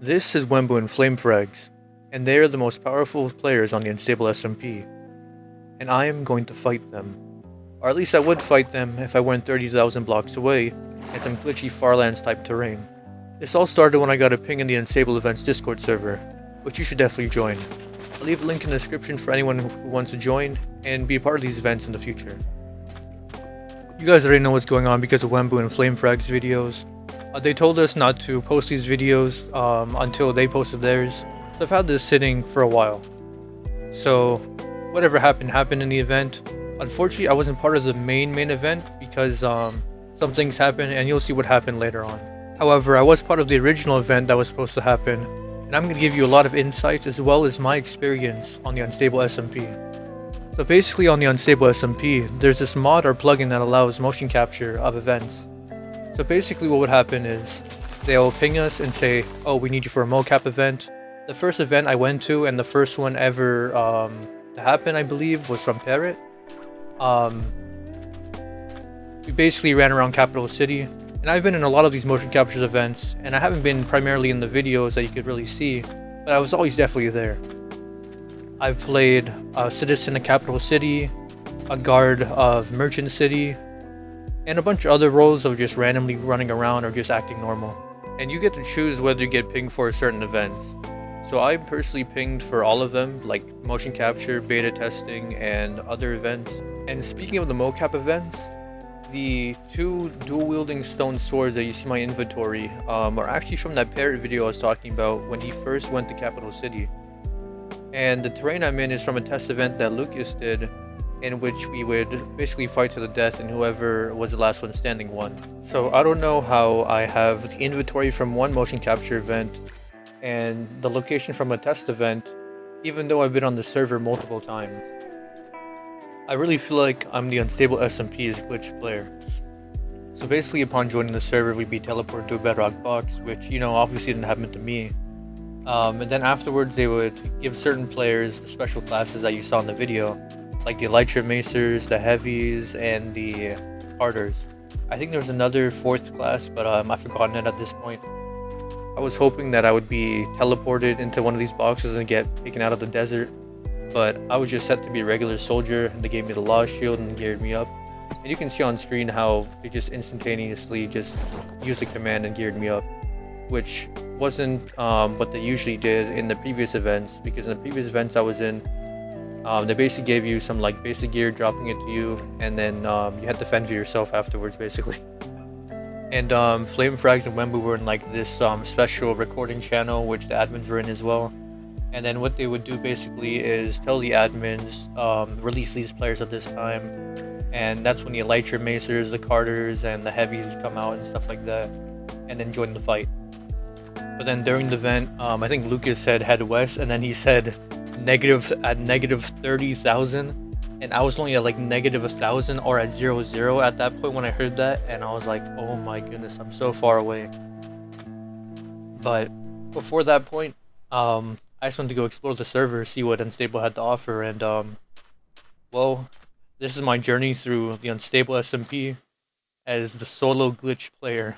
This is Wemmbu and Flamefrags, and they are the most powerful players on the Unstable SMP. And I am going to fight them. Or at least I would fight them if I weren't 30,000 blocks away in some glitchy Farlands type terrain. This all started when I got a ping in the Unstable Events Discord server, which you should definitely join. I'll leave a link in the description for anyone who wants to join and be a part of these events in the future. You guys already know what's going on because of Wemmbu and Flamefrags videos. They told us not to post these videos until they posted theirs, so I've had this sitting for a while. So whatever happened in the event. Unfortunately, I wasn't part of the main event because some things happened, and you'll see what happened later on. However, I was part of the original event that was supposed to happen, and I'm going to give you a lot of insights as well as my experience on the Unstable SMP. So basically on the Unstable SMP, there's this mod or plugin that allows motion capture of events. So basically what would happen is they'll ping us and say, oh, we need you for a mocap event. The first event I went to, and the first one ever to happen, I believe, was from Parrot. We basically ran around Capital City, and I've been in a lot of these motion captures events, and I haven't been primarily in the videos that you could really see, but I was always definitely there. I've played a citizen of Capital City, a guard of Merchant City, and a bunch of other roles of just randomly running around or just acting normal. And you get to choose whether you get pinged for certain events. So I personally pinged for all of them, like motion capture, beta testing, and other events. And speaking of the mocap events, the two dual-wielding stone swords that you see in my inventory are actually from that Parrot video I was talking about when he first went to Capital City. And the terrain I'm in is from a test event that Lukasz did, in which we would basically fight to the death, and whoever was the last one standing won. So I don't know how I have the inventory from one motion capture event and the location from a test event, even though I've been on the server multiple times. I really feel like I'm the Unstable SMP's glitch player. So basically upon joining the server, we'd be teleported to a bedrock box, which, you know, obviously didn't happen to me. And then afterwards they would give certain players the special classes that you saw in the video, like the Elytra Macers, the Heavies, and the Carters. I think there was another fourth class, but I've forgotten it at this point. I was hoping that I would be teleported into one of these boxes and get taken out of the desert, but I was just set to be a regular soldier, and they gave me the Law Shield and geared me up. And you can see on screen how they just instantaneously just used the command and geared me up, which wasn't what they usually did in the previous events, because in the previous events I was in, they basically gave you some like basic gear, dropping it to you, and then you had to fend for yourself afterwards, basically. And Flamefrags and Wemmbu were in like this special recording channel, which the admins were in as well. And then what they would do basically is tell the admins, release these players at this time, and that's when the Elytra Macers, the Carters, and the Heavies would come out and stuff like that, and then join the fight. But then during the event, I think Lukasz said head west, and then he said negative 30,000, and I was only at like negative 1,000 or at 0 at that point when I heard that, and I was like, oh my goodness, I'm so far away. But before that point, I just wanted to go explore the server, see what Unstable had to offer, and well, this is my journey through the Unstable SMP as the solo glitch player.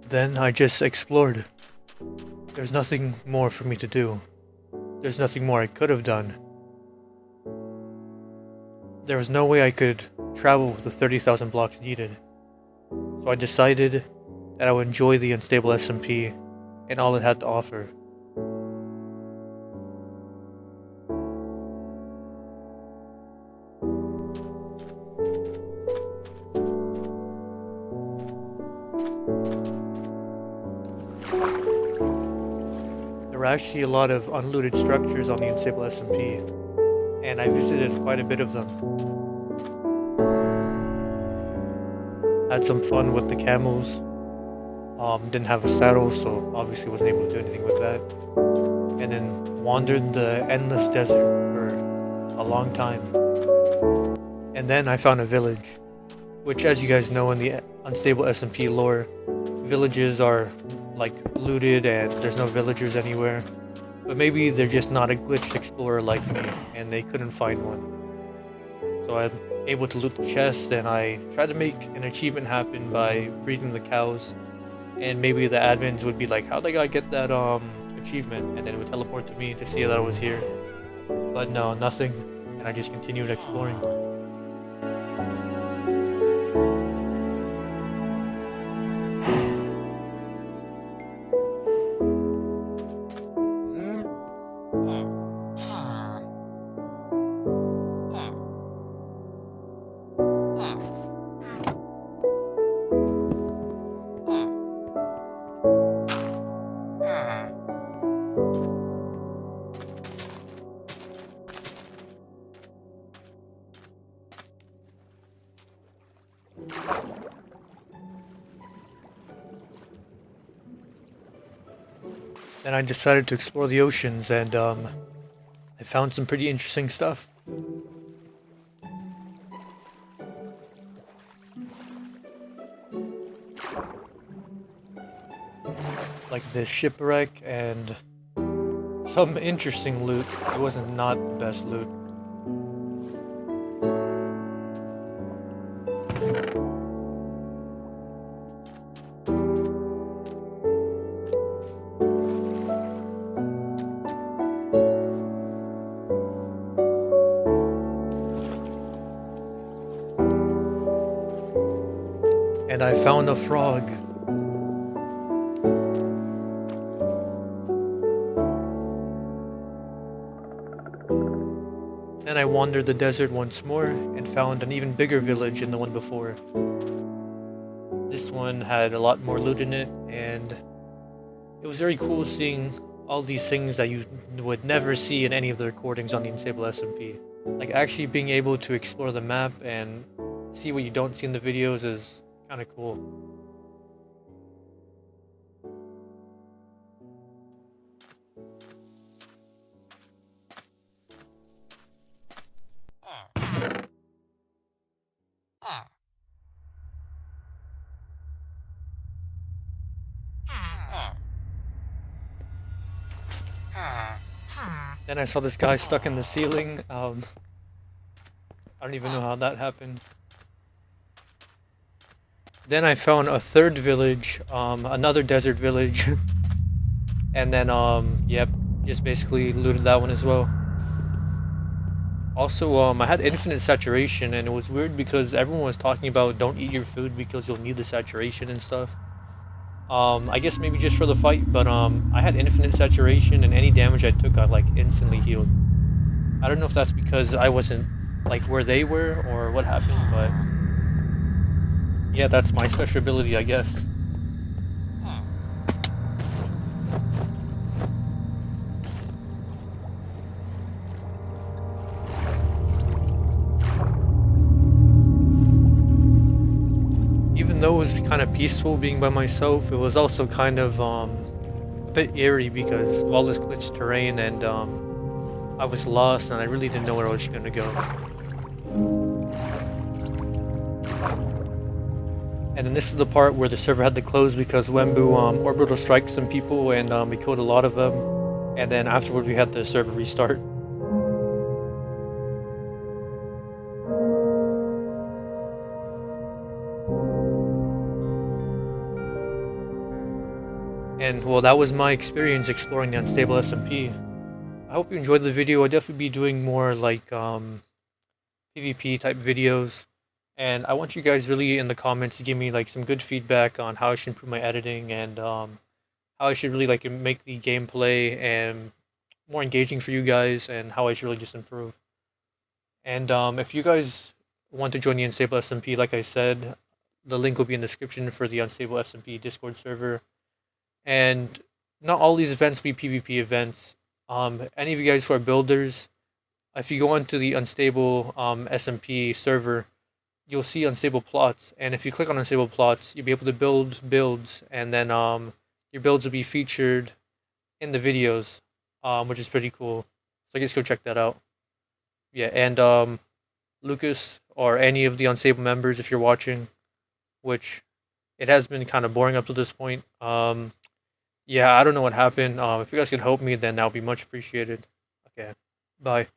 Then I just explored. There's nothing more for me to do. There's nothing more I could have done. There was no way I could travel with the 30,000 blocks needed. So I decided that I would enjoy the Unstable SMP and all it had to offer. There were actually a lot of unlooted structures on the Unstable SMP, and I visited quite a bit of them. Had some fun with the camels. Didn't have a saddle, so obviously wasn't able to do anything with that. And then wandered the endless desert for a long time. And then I found a village, which, as you guys know in the Unstable SMP lore, villages are like looted and there's no villagers anywhere. but maybe they're just not a glitched explorer like me, and they couldn't find one. So I'm able to loot the chest, and I try to make an achievement happen by breeding the cows. And maybe the admins would be like, how'd that guy get that achievement? And then it would teleport to me to see that I was here. But no, nothing. And I just continued exploring. Then I decided to explore the oceans, and I found some pretty interesting stuff. Like this shipwreck and some interesting loot. It wasn't not the best loot. And I found a frog. Then I wandered the desert once more and found an even bigger village than the one before. This one had a lot more loot in it, and it was very cool seeing all these things that you would never see in any of the recordings on the Unstable SMP. Like actually being able to explore the map and see what you don't see in the videos is kind of cool. Then I saw this guy stuck in the ceiling. I don't even know how that happened. Then I found a third village, another desert village. And then, yep, just basically looted that one as well. Also, I had infinite saturation, and it was weird because everyone was talking about don't eat your food because you'll need the saturation and stuff. I guess maybe just for the fight, but I had infinite saturation, and any damage I took, I like instantly healed. I don't know if that's because I wasn't like where they were or what happened, but yeah, that's my special ability, I guess. Even though it was kind of peaceful being by myself, it was also kind of a bit eerie because of all this glitched terrain, and I was lost and I really didn't know where I was gonna go. And then this is the part where the server had to close because Wemmbu orbital strike some people, and we killed a lot of them. And then afterwards we had the server restart. And well, that was my experience exploring the Unstable SMP. I hope you enjoyed the video. I'll definitely be doing more like PvP type videos. And I want you guys really in the comments to give me like some good feedback on how I should improve my editing, and how I should really like make the gameplay and more engaging for you guys, and how I should really just improve. And if you guys want to join the Unstable SMP, like I said, the link will be in the description for the Unstable SMP Discord server. And not all these events will be PvP events. Any of you guys who are builders, if you go onto the Unstable SMP server, you'll see unstable plots, and if you click on unstable plots, you'll be able to build builds, and then your builds will be featured in the videos, which is pretty cool. So I guess go check that out. Yeah, and Lukasz or any of the Unstable members, if you're watching, which it has been kind of boring up to this point, Yeah, I don't know what happened. If you guys can help me, then that would be much appreciated. Okay, bye.